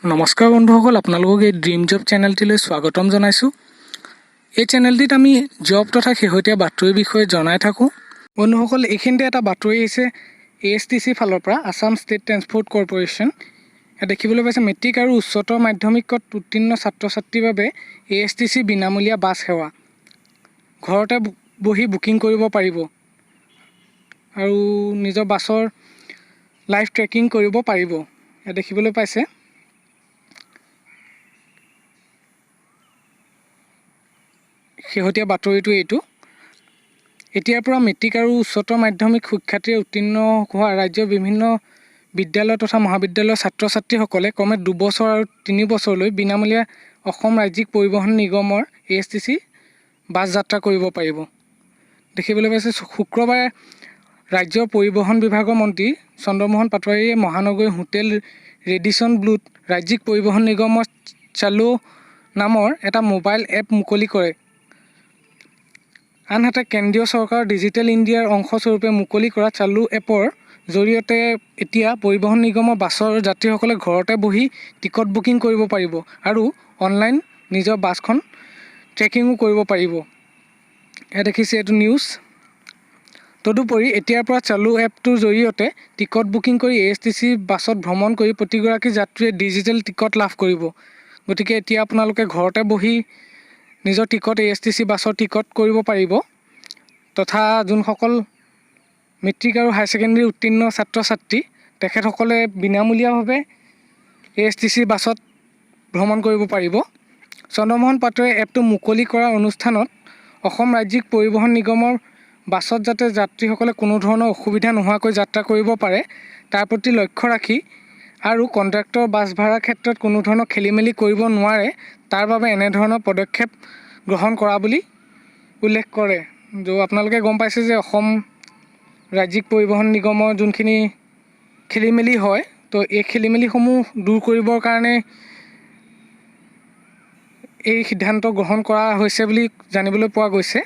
নমস্কাৰ বন্ধুসকল, আপোনালোকক এই ড্ৰিম জব চেনেলটিলৈ স্বাগতম জনাইছোঁ। এই চেনেলটিত আমি জব তথা শেহতীয়া বাতৰিৰ বিষয়ে জনাই থাকোঁ। বন্ধুসকল, এইখিনিতে এটা বাতৰি আহিছে ASTC ফালৰ পৰা, আছাম ষ্টেট ট্ৰেন্সপৰ্ট কৰ্প'ৰেশ্যন। ইয়াত দেখিবলৈ পাইছে মেট্ৰিক আৰু উচ্চতৰ মাধ্যমিকত উত্তীৰ্ণ ছাত্ৰ ছাত্ৰীৰ বাবে ASTC বিনামূলীয়া বাছ সেৱা ঘৰতে বহি বুকিং কৰিব পাৰিব আৰু নিজৰ বাছৰ লাইভ ট্ৰেকিং কৰিব পাৰিব। ইয়াত দেখিবলৈ পাইছে শেহতীয়া বাতৰিটো এইটো। এতিয়াৰ পৰা মেট্ৰিক আৰু উচ্চতৰ মাধ্যমিক শিক্ষাৰ্থীয়ে উত্তীৰ্ণ হোৱা ৰাজ্যৰ বিভিন্ন বিদ্যালয় তথা মহাবিদ্যালয়ৰ ছাত্ৰ ছাত্ৰীসকলে ক্ৰমে 2 বছৰ আৰু 3 বছৰলৈ বিনামূলীয়া অসম ৰাজ্যিক পৰিবহণ নিগমৰ ASTC বাছ যাত্ৰা কৰিব পাৰিব। দেখিবলৈ পাইছে শুক্ৰবাৰে ৰাজ্যৰ পৰিবহণ বিভাগৰ মন্ত্ৰী চন্দ্ৰমোহন পাটোৱাৰীয়ে মহানগৰীৰ হোটেল ৰেডিচন ব্লুত ৰাজ্যিক পৰিবহণ নিগমৰ চালু নামৰ এটা মোবাইল এপ মুকলি কৰে। আনহাতে কেন্দ্ৰীয় চৰকাৰৰ ডিজিটেল ইণ্ডিয়াৰ অংশস্বৰূপে মুকলি কৰা চালু এপৰ জৰিয়তে এতিয়া পৰিবহণ নিগমৰ বাছৰ যাত্ৰীসকলে ঘৰতে বহি টিকট বুকিং কৰিব পাৰিব আৰু অনলাইন নিজৰ বাছখন ট্ৰেকিঙো কৰিব পাৰিব। ইয়াত দেখিছে এইটো নিউজ। তদুপৰি এতিয়াৰ পৰা চালু এপটোৰ জৰিয়তে টিকট বুকিং কৰি ASTC বাছত ভ্ৰমণ কৰি প্ৰতিগৰাকী যাত্ৰীয়ে ডিজিটেল টিকট লাভ কৰিব। গতিকে এতিয়া আপোনালোকে ঘৰতে বহি নিজৰ টিকট ASTC বাছৰ টিকট কৰিব পাৰিব তথা যোনসকল মেট্ৰিক আৰু হায়াৰ ছেকেণ্ডেৰী উত্তীৰ্ণ ছাত্ৰ ছাত্ৰী তেখেতসকলে বিনামূলীয়াভাৱে ASTC বাছত ভ্ৰমণ কৰিব পাৰিব। চন্দ্ৰমোহন পাটোৱাৰীয়ে এপটো মুকলি কৰা অনুষ্ঠানত অসম ৰাজ্যিক পৰিবহণ নিগমৰ বাছত যাতে যাত্ৰীসকলে কোনো ধৰণৰ অসুবিধা নোহোৱাকৈ যাত্ৰা কৰিব পাৰে তাৰ প্ৰতি লক্ষ্য ৰাখি আৰু কণ্ডাক্টৰ বাছ ভাড়াৰ ক্ষেত্ৰত কোনো ধৰণৰ খেলিমেলি কৰিব নোৱাৰে তাৰ বাবে এনেধৰণৰ পদক্ষেপ গ্ৰহণ কৰা বুলি উল্লেখ কৰে। আপোনালোকে গম পাইছে যে অসম ৰাজ্যিক পৰিবহণ নিগমৰ যোনখিনি খেলিমেলি হয়, তো এই খেলিমেলিসমূহ দূৰ কৰিবৰ কাৰণে এই সিদ্ধান্ত গ্ৰহণ কৰা হৈছে বুলি জানিবলৈ পোৱা গৈছে।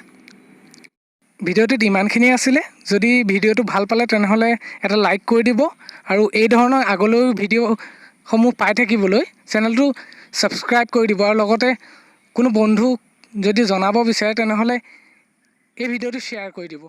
ভিডিঅ'টোত ইমানখিনিয়ে আছিলে। যদি ভিডিঅ'টো ভাল পালে তেনেহ'লে এটা লাইক কৰি দিব আৰু এই ধৰণৰ আগলৈও ভিডিঅ'সমূহ পাই থাকিবলৈ চেনেলটো ছাবস্ক্ৰাইব কৰি দিব আৰু লগতে কোনো বন্ধু যদি জনাব বিচাৰে তেনেহ'লে এই ভিডিঅ'টো শ্বেয়াৰ কৰি দিব।